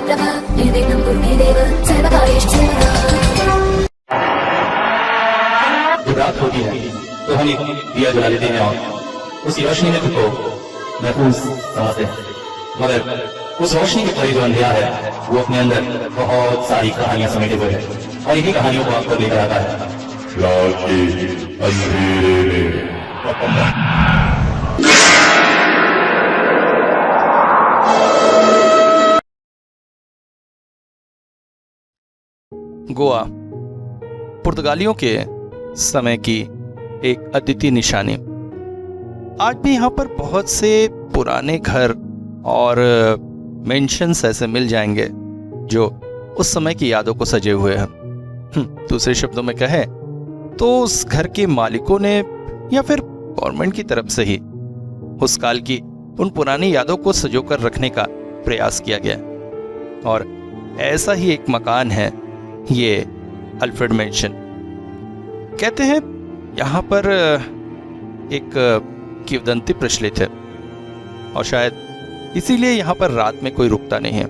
जब रात होती है तो हम एक दिया जला लेते हैं और उस रोशनी में खुद को महफूज समझते हैं, मगर उस रोशनी के करीब जो अंधेरा है वो अपने अंदर बहुत सारी कहानियां समेटे हुए है और इन्हीं कहानियों को आपको लेकर आता है रात के अंधेरे में। गोवा पुर्तगालियों के समय की एक अद्वितीय निशानी। आज भी यहाँ पर बहुत से पुराने घर और मेंशंस ऐसे मिल जाएंगे जो उस समय की यादों को सजे हुए हैं। दूसरे शब्दों में कहें तो उस घर के मालिकों ने या फिर गवर्नमेंट की तरफ से ही उस काल की उन पुरानी यादों को सजोकर रखने का प्रयास किया गया और ऐसा ही एक मकान है ये अल्फ्रेड मेंशन। कहते हैं यहाँ पर एक किंवदंती प्रचलित है और शायद इसीलिए यहाँ पर रात में कोई रुकता नहीं है।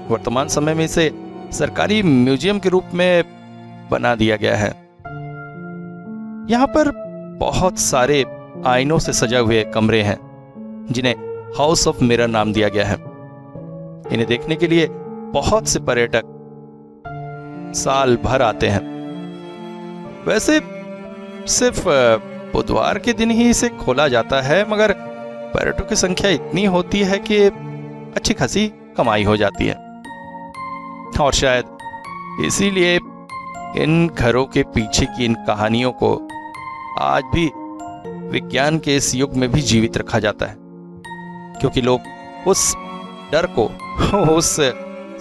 वर्तमान समय में इसे सरकारी म्यूजियम के रूप में बना दिया गया है। यहाँ पर बहुत सारे आईनों से सजा हुए कमरे हैं जिन्हें हाउस ऑफ मिरर नाम दिया गया है। इन्हें देखने के लिए बहुत से पर्यटक साल भर आते हैं। वैसे सिर्फ बुधवार के दिन ही इसे खोला जाता है, मगर पर्यटकों की संख्या इतनी होती है कि अच्छी खासी कमाई हो जाती है और शायद इसीलिए इन घरों के पीछे की इन कहानियों को आज भी विज्ञान के इस युग में भी जीवित रखा जाता है, क्योंकि लोग उस डर को उस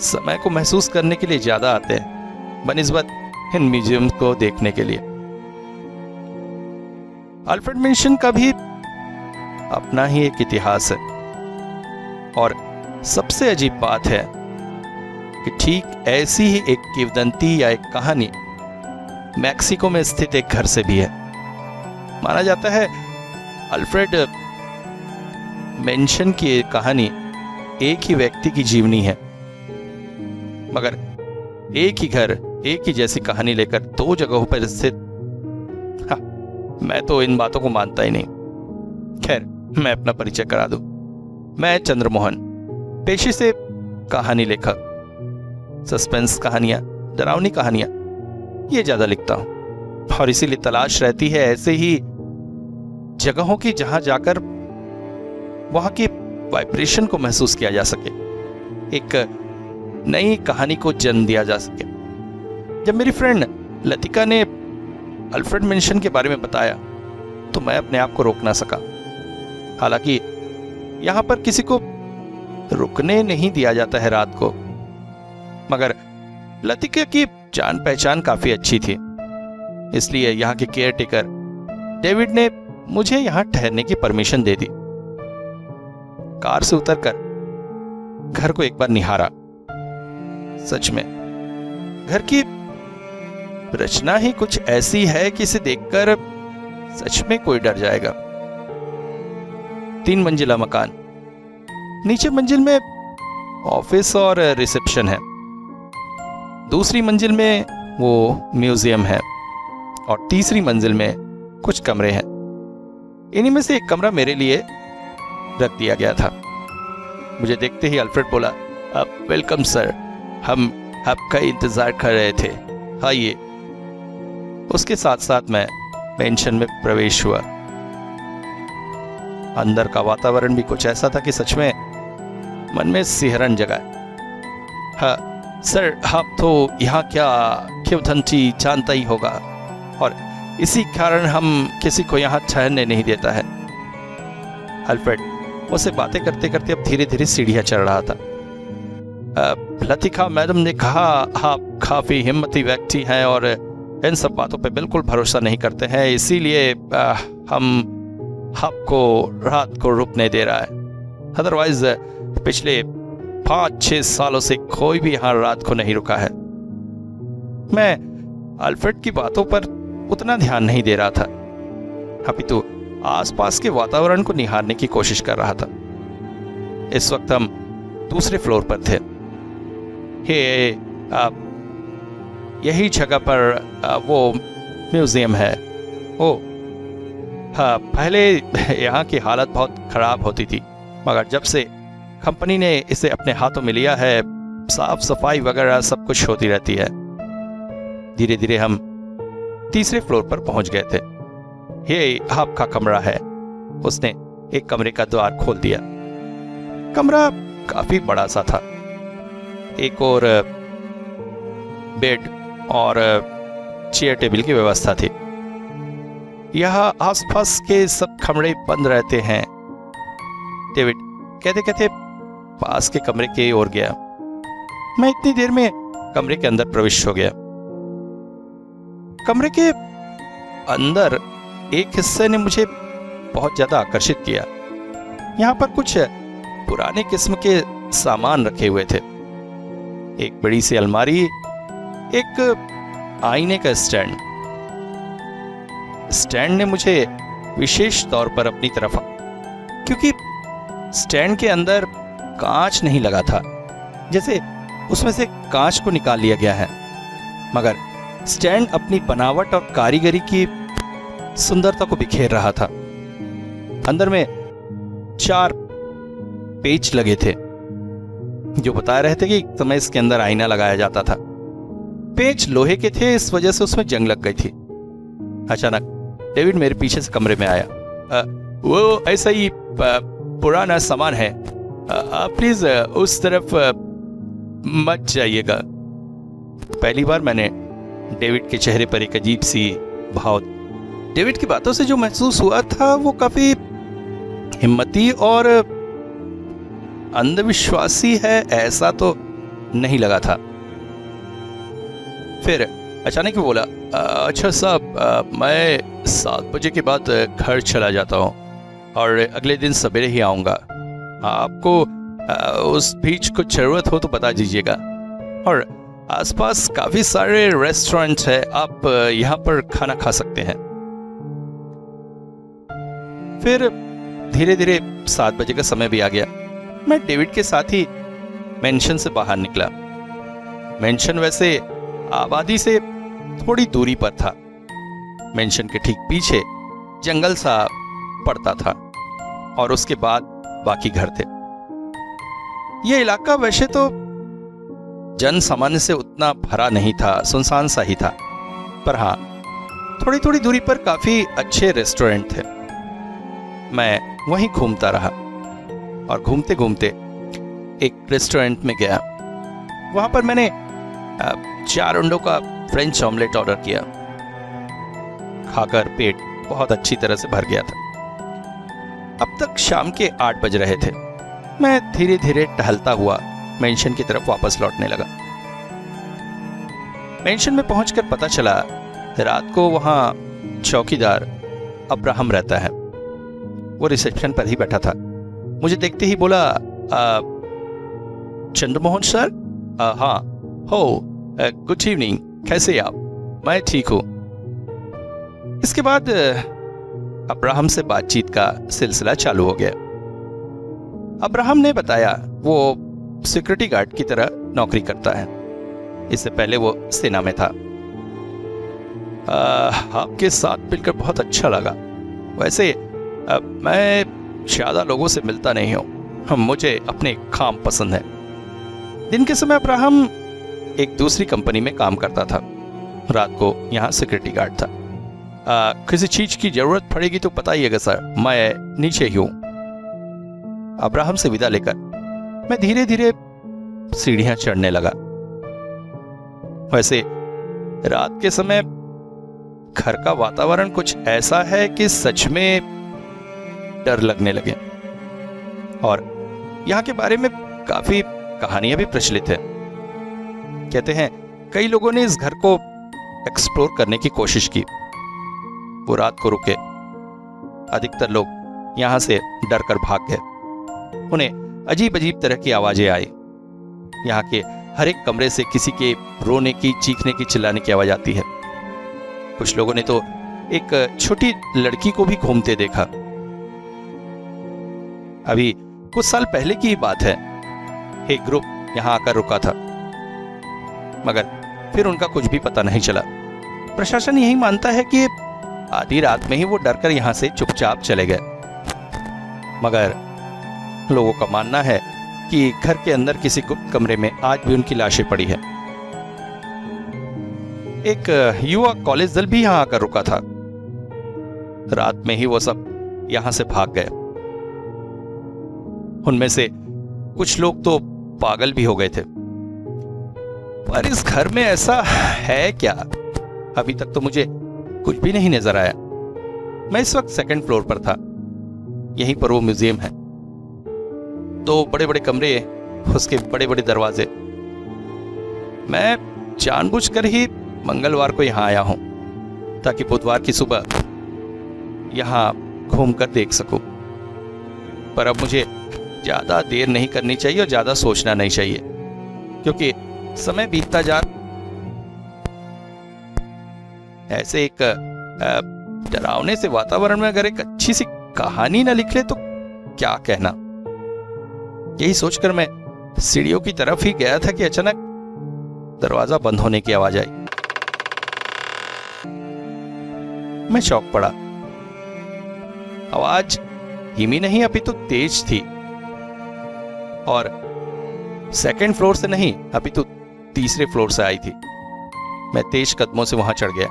समय को महसूस करने के लिए ज्यादा आते हैं बनिस्बत इन म्यूजियम को देखने के लिए। अल्फ्रेड मेंशन का भी अपना ही एक इतिहास है और सबसे अजीब बात है कि ठीक ऐसी ही एक किंवदंती या एक कहानी मैक्सिको में स्थित एक घर से भी है। माना जाता है अल्फ्रेड मेंशन की एक कहानी एक ही व्यक्ति की जीवनी है, मगर एक ही घर एक ही जैसी कहानी लेकर दो जगहों पर स्थित। मैं तो इन बातों को मानता ही नहीं। खैर, मैं अपना परिचय करा दूं। मैं चंद्रमोहन, पेशे से कहानी लेखक। सस्पेंस कहानियां, डरावनी कहानियां ये ज्यादा लिखता हूं और इसीलिए तलाश रहती है ऐसे ही जगहों की जहां जाकर वहां की वाइब्रेशन को महसूस किया जा सके, एक नई कहानी को जन्म दिया जा सके। जब मेरी फ्रेंड लतिका ने अल्फ्रेड मेंशन के बारे में बताया तो मैं अपने आप को रोक ना सका। हालांकि यहां पर किसी को रुकने नहीं दिया जाता है रात को, मगर लतिका की जान पहचान काफी अच्छी थी, इसलिए यहां के केयर टेकर डेविड ने मुझे यहां ठहरने की परमिशन दे दी। कार से उतरकर घर को एक बार निहारा। सच में घर की रचना ही कुछ ऐसी है कि इसे देखकर सच में कोई डर जाएगा। 3 मंजिला मकान, नीचे मंजिल में ऑफिस और रिसेप्शन है, दूसरी मंजिल में वो म्यूजियम है और तीसरी मंजिल में कुछ कमरे हैं। इन्हीं में से एक कमरा मेरे लिए रख दिया गया था। मुझे देखते ही अल्फ्रेड बोला, वेलकम सर, हम आपका इंतजार कर रहे थे, आइए। उसके साथ साथ मैं पेंशन में प्रवेश हुआ। अंदर का वातावरण भी कुछ ऐसा था कि सच में मन में सिहरन जगाए। हाँ सर, आप तो यहाँ क्या किंवदंती जानता ही होगा और इसी कारण हम किसी को यहाँ ठहरने नहीं देता है। अल्फ्रेड उससे बातें करते करते अब धीरे धीरे सीढ़ियां चढ़ रहा था। लतिका मैडम ने कहा आप काफी हिम्मती व्यक्ति हैं और इन सब बातों पे बिल्कुल भरोसा नहीं करते हैं, इसीलिए हम आपको रात को रुकने दे रहा है। अदरवाइज पिछले 5-6 सालों से कोई भी यहाँ रात को नहीं रुका है। मैं अल्फ्रेड की बातों पर उतना ध्यान नहीं दे रहा था, अपितु आसपास के वातावरण को निहारने की कोशिश कर रहा था। इस वक्त हम दूसरे फ्लोर पर थे हे यही जगह पर वो म्यूजियम है। ओ हाँ, पहले यहाँ की हालत बहुत खराब होती थी, मगर जब से कंपनी ने इसे अपने हाथों में लिया है, साफ सफाई वगैरह सब कुछ होती रहती है। धीरे धीरे हम तीसरे फ्लोर पर पहुंच गए थे। ये आपका कमरा है। उसने एक कमरे का द्वार खोल दिया। कमरा काफी बड़ा सा था। एक और बेड और चेयर टेबल की व्यवस्था थी। यहाँ आसपास के सब कमरे बंद रहते हैं। डेविड कहते कहते पास के कमरे की ओर गया। मैं इतनी देर में कमरे के अंदर प्रवेश हो गया। कमरे के अंदर एक हिस्से ने मुझे बहुत ज्यादा आकर्षित किया। यहाँ पर कुछ पुराने किस्म के सामान रखे हुए थे। एक बड़ी सी अलमारी, एक आईने का स्टैंड। स्टैंड ने मुझे विशेष तौर पर अपनी तरफ, क्योंकि स्टैंड के अंदर कांच नहीं लगा था, जैसे उसमें से कांच को निकाल लिया गया है, मगर स्टैंड अपनी बनावट और कारीगरी की सुंदरता को बिखेर रहा था। अंदर में 4 पेच लगे थे जो बता रहे थे कि एक समय इसके अंदर आईना लगाया जाता था। पेच लोहे के थे, इस वजह से उसमें जंग लग गई थी। अचानक डेविड मेरे पीछे से कमरे में आया। वो ऐसा ही पुराना सामान है, आप प्लीज उस तरफ मत जाइएगा। पहली बार मैंने डेविड के चेहरे पर एक अजीब सी भाव, डेविड की बातों से जो महसूस हुआ था वो काफी हिम्मती और अंधविश्वासी है, ऐसा तो नहीं लगा था। फिर अचानक वो बोला, अच्छा साहब, मैं 7 बजे के बाद घर चला जाता हूँ और अगले दिन सवेरे ही आऊँगा। आपको उस बीच कुछ जरूरत हो तो बता दीजिएगा। और आसपास काफ़ी सारे रेस्टोरेंट है, आप यहाँ पर खाना खा सकते हैं। फिर धीरे धीरे 7 बजे का समय भी आ गया। मैं डेविड के साथ ही मेंशन से बाहर निकला। मेंशन वैसे आबादी से थोड़ी दूरी पर था। मेंशन के ठीक पीछे जंगल सा पड़ता था और उसके बाद बाकी घर थे। यह इलाका वैसे तो जन सामान्य से उतना भरा नहीं था, सुनसान सा ही था, पर हाँ, थोड़ी थोड़ी दूरी पर काफी अच्छे रेस्टोरेंट थे। मैं वहीं घूमता रहा और घूमते घूमते एक रेस्टोरेंट में गया। वहां पर मैंने 4 अंडों का फ्रेंच ऑमलेट ऑर्डर किया। खाकर पेट बहुत अच्छी तरह से भर गया था। अब तक शाम के 8 बज रहे थे। मैं धीरे धीरे टहलता हुआ मेंशन की तरफ वापस लौटने लगा। मेंशन में पहुंचकर पता चला रात को वहां चौकीदार अब्राहम रहता है। वो रिसेप्शन पर ही बैठा था। मुझे देखते ही बोला, चंद्रमोहन सर? हाँ, हो, गुड इवनिंग, कैसे आप? मैं ठीक हूं। इसके बाद अब्राहम से बातचीत का सिलसिला चालू हो गया। अब्राहम ने बताया वो सिक्योरिटी गार्ड की तरह नौकरी करता है। इससे पहले वो सेना में था। आपके साथ मिलकर बहुत अच्छा लगा। वैसे मैं ज्यादा लोगों से मिलता नहीं हूँ, मुझे अपने काम पसंद है। दिन के समय अब्राहम एक दूसरी कंपनी में काम करता था। रात को यहाँ सिक्योरिटी गार्ड था। किसी चीज की जरूरत पड़ेगी तो बताइएगा सर, मैं नीचे ही हूँ। अब्राहम से विदा लेकर मैं धीरे धीरे सीढ़ियां चढ़ने लगा। वैसे रात के समय घर का वातावरण कुछ ऐसा है कि सच में डर लगने लगे। और यहाँ के बारे में काफी कहानियां भी प्रचलित है। कहते हैं कई लोगों ने इस घर को एक्सप्लोर करने की कोशिश की। वो रात को रुके। अधिकतर लोग यहां से डर कर भाग गए। उन्हें अजीब अजीब तरह की आवाजें आई। यहाँ के हर एक कमरे से किसी के रोने की, चीखने की, चिल्लाने की आवाज आती है। कुछ लोगों ने तो एक छोटी लड़की को भी घूमते देखा। अभी कुछ साल पहले की बात है। एक ग्रुप यहाँ आकर रुका था। मगर फिर उनका कुछ भी पता नहीं चला। प्रशासन यही मानता है कि आधी रात में ही वो डरकर यहां से चुपचाप चले गए, मगर लोगों का मानना है कि घर के अंदर किसी गुप्त कमरे में आज भी उनकी लाशें पड़ी है। एक युवा कॉलेज दल भी यहां आकर रुका था। रात में ही वो सब यहां से भाग गए। उनमें से कुछ लोग तो पागल भी हो गए थे। पर इस घर में ऐसा है क्या, अभी तक तो मुझे कुछ भी नहीं नजर आया। मैं इस वक्त सेकंड फ्लोर पर था। यहीं पर वो म्यूजियम है, 2 बड़े बड़े कमरे, उसके बड़े बड़े दरवाजे। मैं जानबूझकर ही मंगलवार को यहां आया हूं ताकि बुधवार की सुबह यहां घूमकर देख सकूं। पर अब मुझे ज्यादा देर नहीं करनी चाहिए और ज्यादा सोचना नहीं चाहिए, क्योंकि समय बीतता जा ऐसे एक डरावने से वातावरण में अगर एक अच्छी सी कहानी ना लिख ले तो क्या कहना। यही सोचकर मैं सीढ़ियों की तरफ ही गया था कि अचानक दरवाजा बंद होने की आवाज आई। मैं चौंक पड़ा। आवाज धीमी नहीं अपितु तेज थी, और सेकंड फ्लोर से नहीं अपितु तीसरे फ्लोर से आई थी। मैं तेज कदमों से वहां चढ़ गया।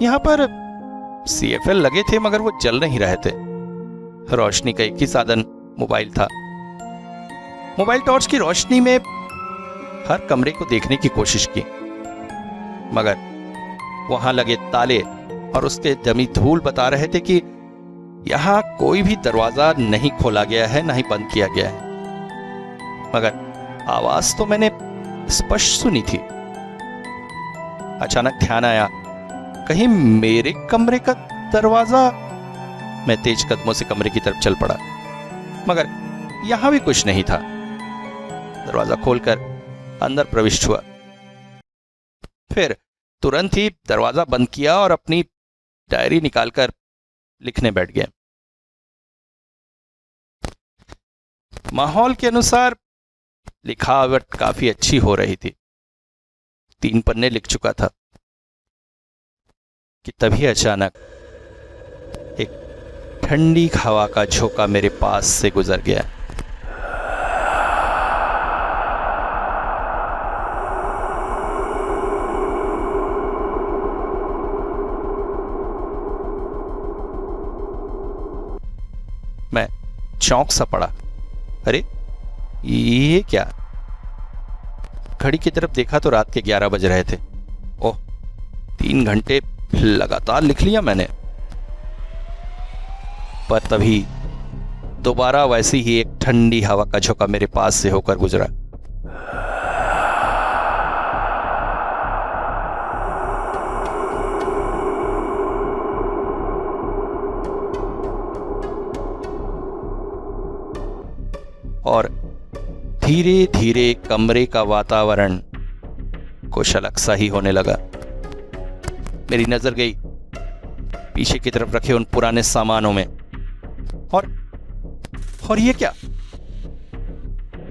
यहां पर CFL लगे थे, मगर वो जल नहीं रहे थे। रोशनी का एक ही साधन मोबाइल था। मोबाइल टॉर्च की रोशनी में हर कमरे को देखने की कोशिश की, मगर वहां लगे ताले और उसके जमी धूल बता रहे थे कि यहां कोई भी दरवाजा नहीं खोला गया है, ना ही बंद किया गया है। मगर आवाज तो मैंने स्पष्ट सुनी थी। अचानक ध्यान आया, कहीं मेरे कमरे का दरवाजा। मैं तेज कदमों से कमरे की तरफ चल पड़ा, मगर यहां भी कुछ नहीं था। दरवाजा खोलकर अंदर प्रविष्ट हुआ, फिर तुरंत ही दरवाजा बंद किया और अपनी डायरी निकालकर लिखने बैठ गया। माहौल के अनुसार लिखावट काफी अच्छी हो रही थी। 3 पन्ने लिख चुका था कि तभी अचानक एक ठंडी हवा का झोंका मेरे पास से गुजर गया। मैं चौंक सा पड़ा। अरे ये क्या? घड़ी की तरफ देखा तो रात के 11 बज रहे थे। ओह, 3 घंटे लगातार लिख लिया मैंने। पर तभी दोबारा वैसी ही एक ठंडी हवा का झोंका मेरे पास से होकर गुजरा। और धीरे धीरे कमरे का वातावरण कुछ अलग सा ही होने लगा। मेरी नजर गई पीछे की तरफ रखे उन पुराने सामानों में, और ये क्या?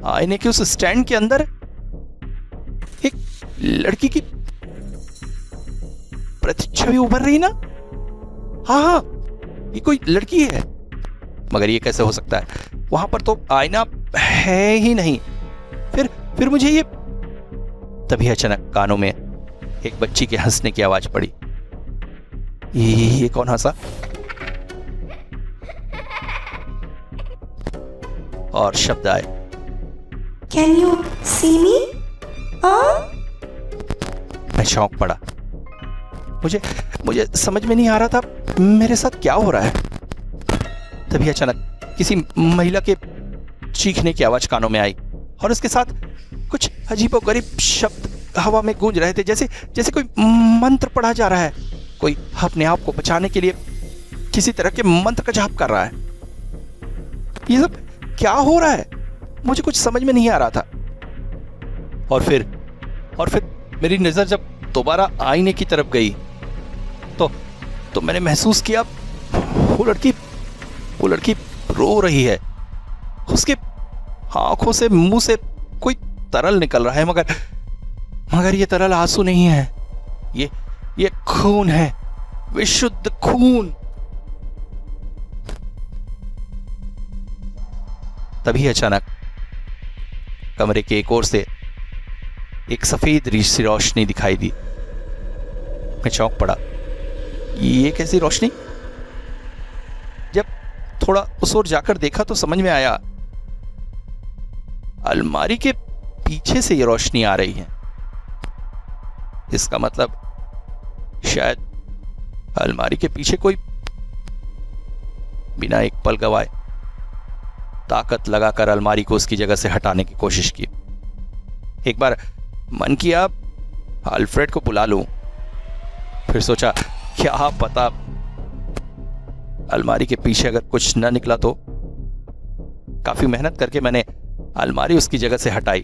आईने के उस स्टैंड के अंदर एक लड़की की प्रतिच्छवि उभर रही ना। हाँ, ये कोई लड़की है। मगर ये कैसे हो सकता है? वहां पर तो आईना है ही नहीं। फिर मुझे ये तभी अचानक कानों में एक बच्ची के हंसने की आवाज पड़ी। ये कौन हंसा? और शब्द आए, Can you see me? मैं चौंक पड़ा। मुझे समझ में नहीं आ रहा था मेरे साथ क्या हो रहा है। तभी अचानक किसी महिला के चीखने की आवाज कानों में आई, और उसके साथ कुछ अजीबोगरीब शब्द हवा में गूंज रहे थे, जैसे कोई मंत्र पढ़ा जा रहा है। कोई अपने आप को बचाने के लिए किसी तरह के मंत्र का जाप कर रहा है। ये सब क्या हो रहा है? मुझे कुछ समझ में नहीं आ रहा था। और फिर मेरी नजर जब दोबारा आईने की तरफ गई तो मैंने महसूस किया वो लड़की रो रही है। उसके आंखों से, मुंह से कोई तरल निकल रहा है, मगर ये तरल आंसू नहीं है, ये खून है, विशुद्ध खून। तभी अचानक कमरे के एक ओर से एक सफेद सी रोशनी दिखाई दी। मैं चौंक पड़ा, ये कैसी रोशनी? जब थोड़ा उस ओर जाकर देखा तो समझ में आया, अलमारी के पीछे से ये रोशनी आ रही है। इसका मतलब शायद अलमारी के पीछे कोई बिना एक पल गवाए ताकत लगाकर अलमारी को उसकी जगह से हटाने की कोशिश की। एक बार मन किया अल्फ्रेड को बुला लूं, फिर सोचा क्या पता अलमारी के पीछे अगर कुछ न निकला तो। काफी मेहनत करके मैंने अलमारी उसकी जगह से हटाई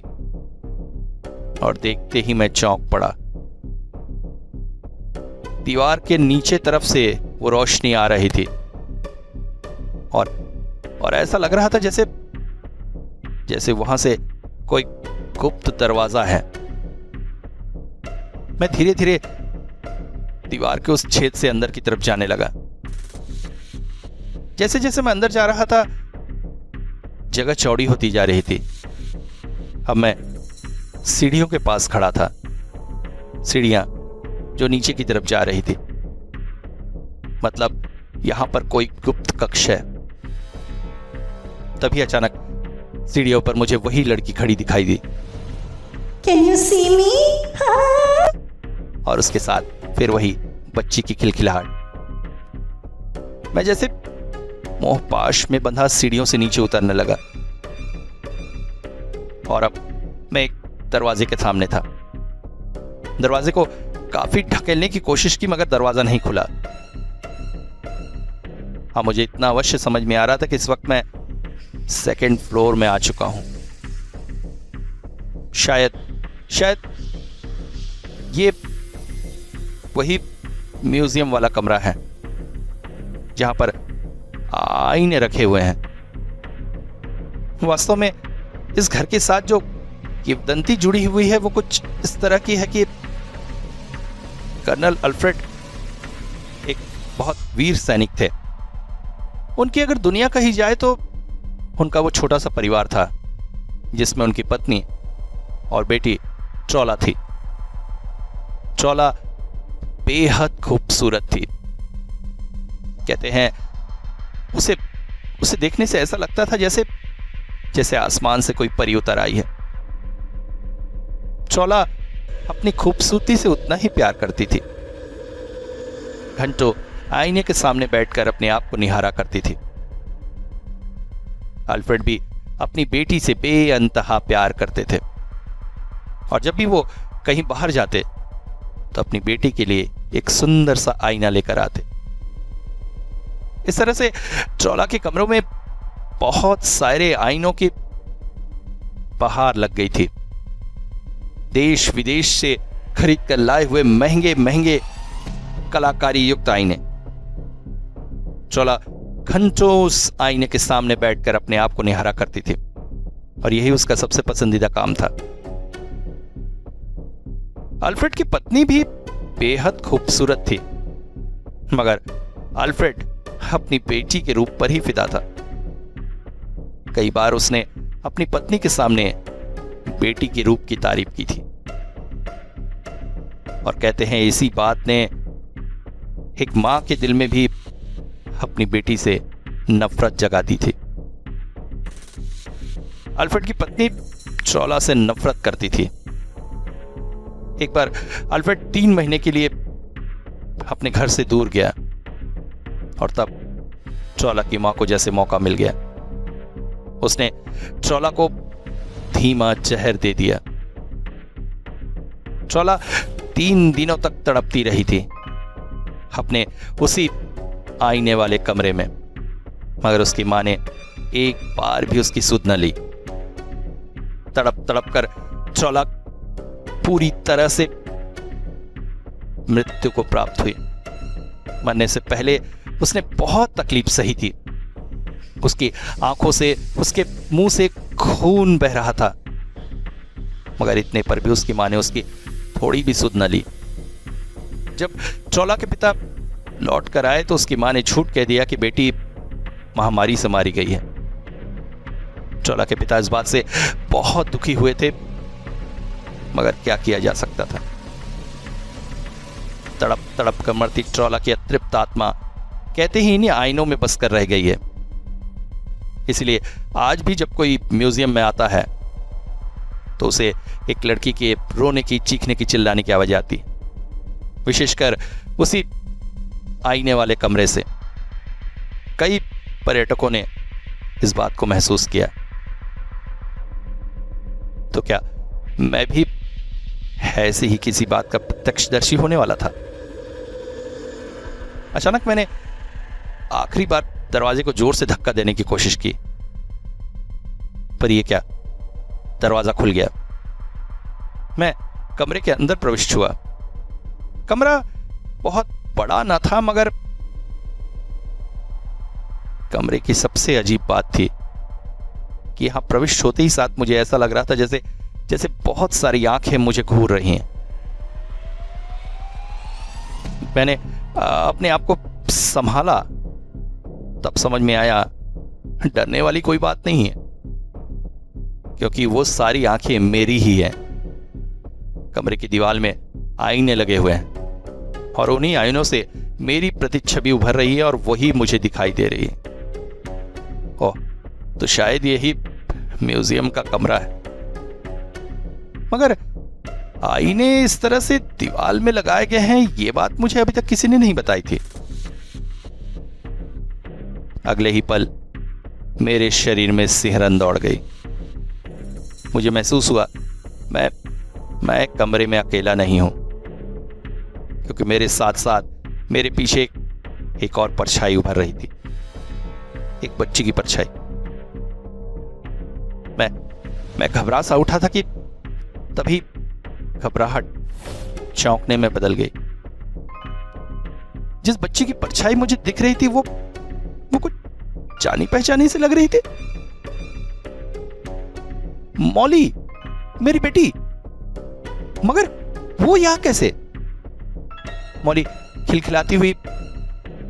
और देखते ही मैं चौंक पड़ा। दीवार के नीचे तरफ से वो रोशनी आ रही थी और ऐसा लग रहा था जैसे वहां से कोई गुप्त दरवाजा है। मैं धीरे धीरे दीवार के उस छेद से अंदर की तरफ जाने लगा। जैसे जैसे मैं अंदर जा रहा था, जगह चौड़ी होती जा रही थी। अब मैं सीढ़ियों के पास खड़ा था, सीढ़ियां जो नीचे की तरफ जा रही थी। मतलब यहां पर कोई गुप्त कक्ष है। तभी अचानक सीढ़ियों पर मुझे वही लड़की खड़ी दिखाई दी। Can you see me? हाँ? और उसके साथ फिर वही बच्ची की खिलखिलाहट। मैं जैसे मोहपाश में बंधा सीढ़ियों से नीचे उतरने लगा और अब मैं एक दरवाजे के सामने था। दरवाजे को काफी ढकेलने की कोशिश की, मगर दरवाजा नहीं खुला। हाँ, मुझे इतना अवश्य समझ में आ रहा था कि इस वक्त मैं सेकंड फ्लोर में आ चुका हूं। शायद ये वही म्यूजियम वाला कमरा है जहां पर आईने रखे हुए हैं। वास्तव में इस घर के साथ जो किंवदंती जुड़ी हुई है वो कुछ इस तरह की है कि कर्नल अल्फ्रेड एक बहुत वीर सैनिक थे। उनकी अगर दुनिया कही जाए तो उनका वो छोटा सा परिवार था जिसमें उनकी पत्नी और बेटी ट्रॉला थी। ट्रॉला बेहद खूबसूरत थी। कहते हैं उसे देखने से ऐसा लगता था जैसे आसमान से कोई परी उतर आई है। ट्रॉला अपनी खूबसूरती से उतना ही प्यार करती थी। घंटों आईने के सामने बैठकर अपने आप को निहारा करती थी। अल्फ्रेड भी अपनी बेटी से बेअंतहा प्यार करते थे और जब भी वो कहीं बाहर जाते तो अपनी बेटी के लिए एक सुंदर सा आईना लेकर आते। इस तरह से ट्रॉला के कमरों में बहुत सारे आईनों की बहार लग गई थी। देश विदेश से खरीद कर लाए हुए महंगे महंगे कलाकारी युक्त आईने। ट्रॉला घंटों उस आईने के सामने बैठकर अपने आप को निहारा करती थी और यही उसका सबसे पसंदीदा काम था। अल्फ्रेड की पत्नी भी बेहद खूबसूरत थी, मगर अल्फ्रेड अपनी बेटी के रूप पर ही फिदा था। कई बार उसने अपनी पत्नी के सामने बेटी के रूप की तारीफ की थी और कहते हैं इसी बात ने एक मां के दिल में भी अपनी बेटी से नफरत जगा दी थी। अल्फ्रेड की पत्नी ट्रॉला से नफरत करती थी। एक बार अल्फ्रेड 3 महीने के लिए अपने घर से दूर गया और तब ट्रॉला की मां को जैसे मौका मिल गया, उसने ट्रॉला को धीमा जहर दे दिया। ट्रॉला 3 दिनों तक तड़पती रही थी अपने उसी आईने वाले कमरे में, मगर उसकी मां ने एक बार भी उसकी सुध न ली। तड़प तड़प कर ट्रॉला पूरी तरह से मृत्यु को प्राप्त हुई। मरने से पहले उसने बहुत तकलीफ सही थी। उसकी आंखों से, उसके मुंह से खून बह रहा था। मगर इतने पर भी उसकी माँ ने उसकी थोड़ी भी सुध न ली। जब चौला के पिता लौट कर आए तो उसकी माँ ने झूठ कह दिया कि बेटी महामारी से मारी गई है। चौला के पिता इस बात से बहुत दुखी हुए थे, मगर क्या किया जा सकता था। तड़प तड़प कर मरती चौला की अतृप्त आत्मा कहते ही इन्हीं आईनों में बसकर रह गई है। इसलिए आज भी जब कोई म्यूजियम में आता है तो उसे एक लड़की के रोने की, चीखने की, चिल्लाने की आवाज आती, विशेषकर उसी आईने वाले कमरे से। कई पर्यटकों ने इस बात को महसूस किया। तो क्या मैं भी ऐसी ही किसी बात का प्रत्यक्षदर्शी होने वाला था? अचानक मैंने आखिरी बार दरवाजे को जोर से धक्का देने की कोशिश की, पर यह क्या, दरवाजा खुल गया। मैं कमरे के अंदर प्रविष्ट हुआ। कमरा बहुत बड़ा न था, मगर कमरे की सबसे अजीब बात थी कि यहां प्रविष्ट होते ही साथ मुझे ऐसा लग रहा था जैसे जैसे बहुत सारी आंखें मुझे घूर रही हैं। मैंने अपने आप को संभाला, तब समझ में आया डरने वाली कोई बात नहीं है, क्योंकि वो सारी आंखें मेरी ही हैं। कमरे की दीवार में आईने लगे हुए हैं और उन्हीं आईनों से मेरी प्रतिच्छवि उभर रही है और वही मुझे दिखाई दे रही है। ओह, तो शायद यही म्यूजियम का कमरा है। मगर आईने इस तरह से दीवार में लगाए गए हैं, यह बात मुझे अभी तक किसी ने नहीं बताई थी। अगले ही पल मेरे शरीर में सिहरन दौड़ गई। मुझे महसूस हुआ मैं कमरे में अकेला नहीं हूं, क्योंकि मेरे साथ साथ मेरे पीछे एक और परछाई उभर रही थी, एक बच्ची की परछाई। मैं घबरा सा उठा था कि तभी घबराहट चौंकने में बदल गई। जिस बच्ची की परछाई मुझे दिख रही थी वो कुछ जानी पहचानी से लग रही थी। मौली, मेरी बेटी, मगर वो यहां कैसे? मौली खिलखिलाती हुई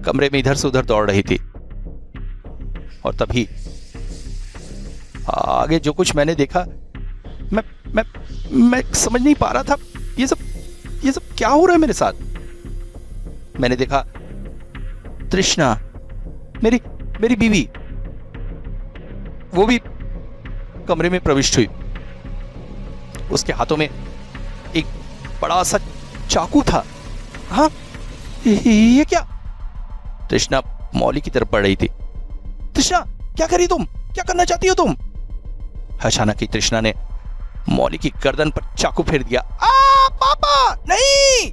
कमरे में इधर से उधर दौड़ रही थी और तभी आगे जो कुछ मैंने देखा, मैं समझ नहीं पा रहा था ये सब क्या हो रहा है मेरे साथ। मैंने देखा तृष्णा, मेरी बीवी, वो भी कमरे में प्रविष्ट हुई। उसके हाथों में एक बड़ा सा चाकू था। हाँ, ये क्या? तृष्णा मौली की तरफ बढ़ रही थी। तृष्णा, क्या करी तुम? क्या करना चाहती हो तुम? अचानक ही तृष्णा ने मौली की गर्दन पर चाकू फेर दिया। पापा, नहीं!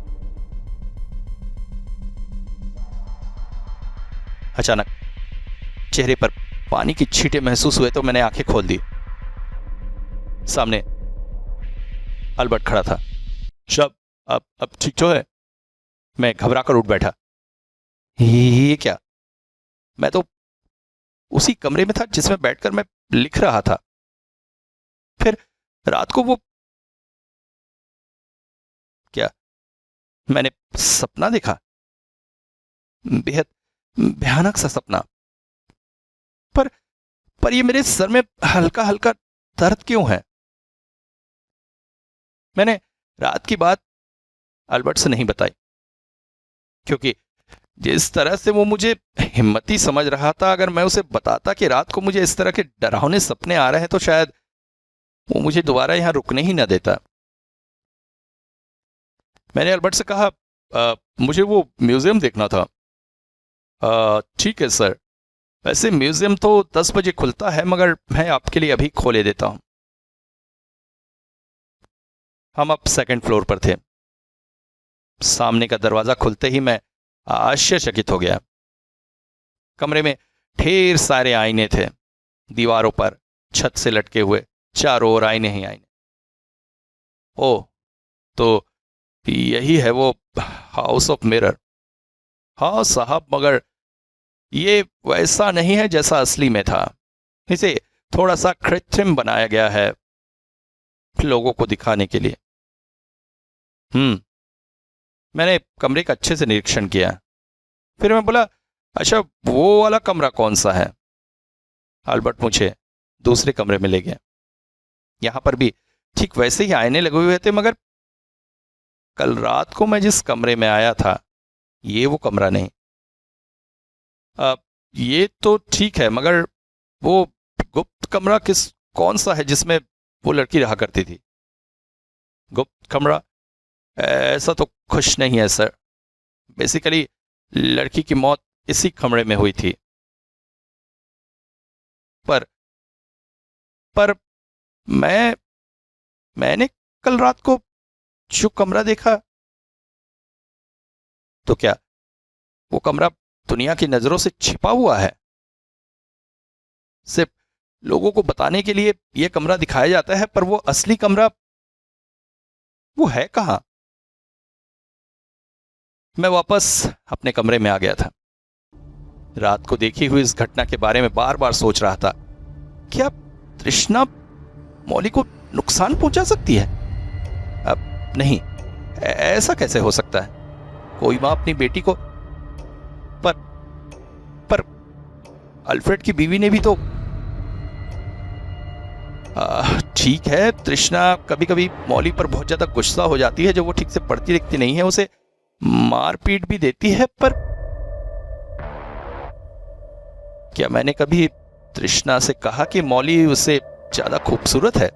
अचानक चेहरे पर पानी की छींटे महसूस हुए तो मैंने आंखें खोल दी। सामने अल्बर्ट खड़ा था। शब, अब ठीक तो है? मैं घबरा कर उठ बैठा। ये क्या? मैं तो उसी कमरे में था जिसमें बैठकर मैं लिख रहा था। फिर रात को वो क्या, मैंने सपना देखा, बेहद भयानक सा सपना। पर ये मेरे सर में हल्का हल्का दर्द क्यों है? मैंने रात की बात अल्बर्ट से नहीं बताई, क्योंकि जिस तरह से वो मुझे हिम्मती समझ रहा था, अगर मैं उसे बताता कि रात को मुझे इस तरह के डरावने सपने आ रहे हैं तो शायद वो मुझे दोबारा यहां रुकने ही ना देता। मैंने अल्बर्ट से कहा, मुझे वो म्यूजियम देखना था। ठीक है सर, वैसे म्यूजियम तो 10 बजे खुलता है, मगर मैं आपके लिए अभी खोले देता हूं। हम अब सेकंड फ्लोर पर थे। सामने का दरवाजा खुलते ही मैं आश्चर्यचकित हो गया। कमरे में ढेर सारे आईने थे, दीवारों पर, छत से लटके हुए, चारों ओर आईने ही आईने। ओह, तो यही है वो हाउस ऑफ मिरर। हाँ साहब, मगर ये वैसा नहीं है जैसा असली में था। इसे थोड़ा सा कृत्रिम बनाया गया है। लोगों को दिखाने के लिए। मैंने कमरे का अच्छे से निरीक्षण किया। फिर मैं बोला, अच्छा वो वाला कमरा कौन सा है? अल्बर्ट मुझे दूसरे कमरे में ले गया। यहां पर भी ठीक वैसे ही आईने लगे हुए थे, मगर कल रात को मैं जिस कमरे में आया था ये वो कमरा नहीं। ये तो ठीक है, मगर वो गुप्त कमरा कौन सा है जिसमें वो लड़की रहा करती थी? गुप्त कमरा? ऐसा तो खुश नहीं है सर। बेसिकली लड़की की मौत इसी कमरे में हुई थी। पर मैंने कल रात को जो कमरा देखा, तो क्या वो कमरा दुनिया की नजरों से छिपा हुआ है? सिर्फ लोगों को बताने के लिए यह कमरा दिखाया जाता है, पर वो असली कमरा वो है कहां? मैं वापस अपने कमरे में आ गया था। रात को देखी हुई इस घटना के बारे में बार बार सोच रहा था। क्या तृष्णा मौली को नुकसान पहुंचा सकती है? अब नहीं, ऐसा कैसे हो सकता है? कोई मां अपनी बेटी को पर अल्फ्रेड की बीवी ने भी तो ठीक है, तृष्णा कभी कभी मौली पर बहुत ज्यादा गुस्सा हो जाती है, जब वो ठीक से पढ़ती लिखती नहीं है, उसे मारपीट भी देती है। पर क्या मैंने कभी तृष्णा से कहा कि मौली उससे ज्यादा खूबसूरत है?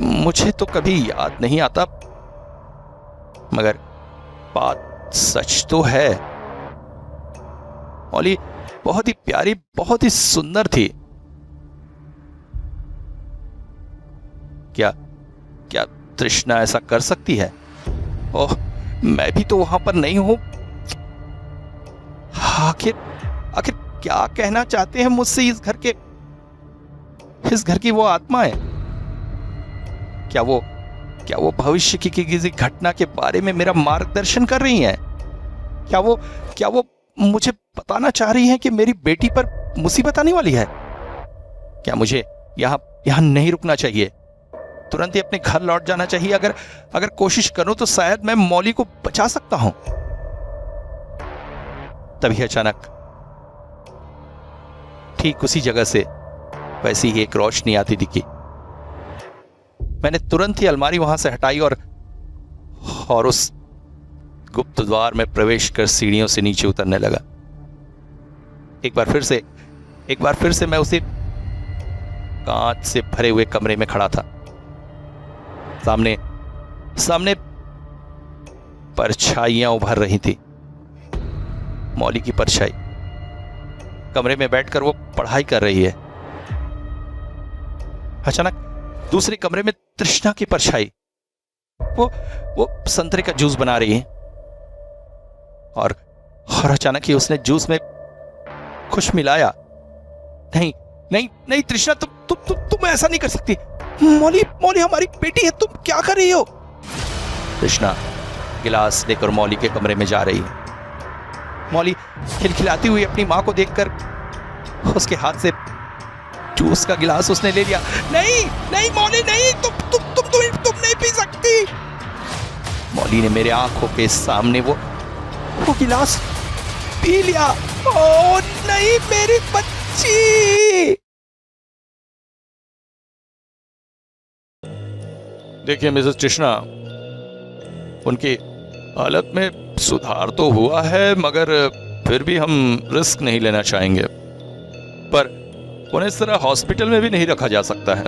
मुझे तो कभी याद नहीं आता, मगर बात सच तो है। मौली बहुत ही प्यारी, बहुत ही सुंदर थी। क्या तृष्णा ऐसा कर सकती है? ओह, मैं भी तो वहां पर नहीं हूं। आखिर क्या कहना चाहते हैं मुझसे इस घर की वो आत्माएं? क्या वो भविष्य की किसी घटना के बारे में मेरा मार्गदर्शन कर रही हैं? क्या वो मुझे बताना चाह रही हैं कि मेरी बेटी पर मुसीबत आने वाली है? क्या मुझे यहां नहीं रुकना चाहिए? तुरंत ही अपने घर लौट जाना चाहिए। अगर कोशिश करूं तो शायद मैं मौली को बचा सकता हूं। तभी अचानक ठीक उसी जगह से वैसी ही एक रोशनी आती दिखी। मैंने तुरंत ही अलमारी वहां से हटाई और उस गुप्त द्वार में प्रवेश कर सीढ़ियों से नीचे उतरने लगा। एक बार फिर से मैं उसी कांच से भरे हुए कमरे में खड़ा था। सामने परछाइयां उभर रही थी। मौली की परछाई कमरे में बैठकर वो पढ़ाई कर रही है। अचानक दूसरे कमरे में तृष्णा की परछाई वो संतरे का जूस बना रही है, और अचानक ही उसने जूस में कुछ मिलाया। नहीं तृष्णा, तुम ऐसा नहीं कर सकती। मौली हमारी बेटी है, तुम क्या कर रही हो? तृष्णा गिलास लेकर मौली के कमरे में जा रही है। मौली खिलखिलाती हुई अपनी मां को देखकर उसके हाथ से जूस का गिलास उसने ले लिया। नहीं मौली, नहीं, तुम नहीं पी सकती। मौली ने मेरे आंखों के सामने वो गिलास पी लिया। ओ नहीं, मेरी बच्ची। देखिए मिसेस तृष्णा, उनकी हालत में सुधार तो हुआ है, मगर फिर भी हम रिस्क नहीं लेना चाहेंगे। पर उन्हें इस तरह हॉस्पिटल में भी नहीं रखा जा सकता है।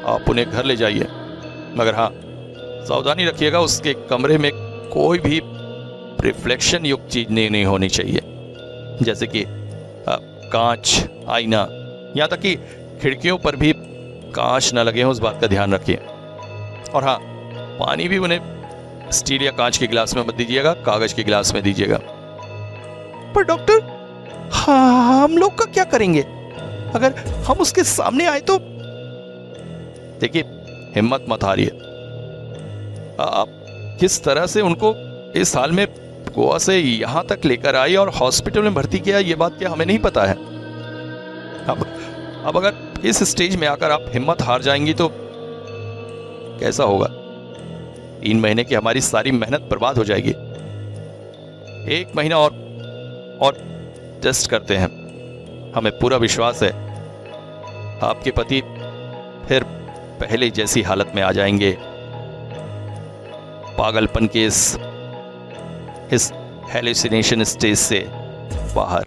आप उन्हें घर ले जाइए, मगर हाँ, सावधानी रखिएगा, उसके कमरे में कोई भी रिफ्लेक्शन युक्त चीज नहीं होनी चाहिए, जैसे कि कांच, आईना, यहाँ तक कि खिड़कियों पर भी कांच न लगे हों, उस बात का ध्यान रखिए। और हाँ, पानी भी उन्हें स्टील या कांच के गिलास में मत दीजिएगा, कागज के गिलास में दीजिएगा। पर डॉक्टर, हाँ, हम लोग का क्या करेंगे अगर हम उसके सामने आए तो? देखिए, हिम्मत मत हारिए। आप किस तरह से उनको इस हाल में गोवा से यहां तक लेकर आई और हॉस्पिटल में भर्ती किया, ये बात क्या हमें नहीं पता है? अब अगर इस स्टेज में आकर आप हिम्मत हार जाएंगी तो कैसा होगा? 3 महीने की हमारी सारी मेहनत बर्बाद हो जाएगी। 1 महीना और टेस्ट करते हैं। हमें पूरा विश्वास है आपके पति फिर पहले जैसी हालत में आ जाएंगे, पागलपन के इस हेलुसिनेशन स्टेज से बाहर।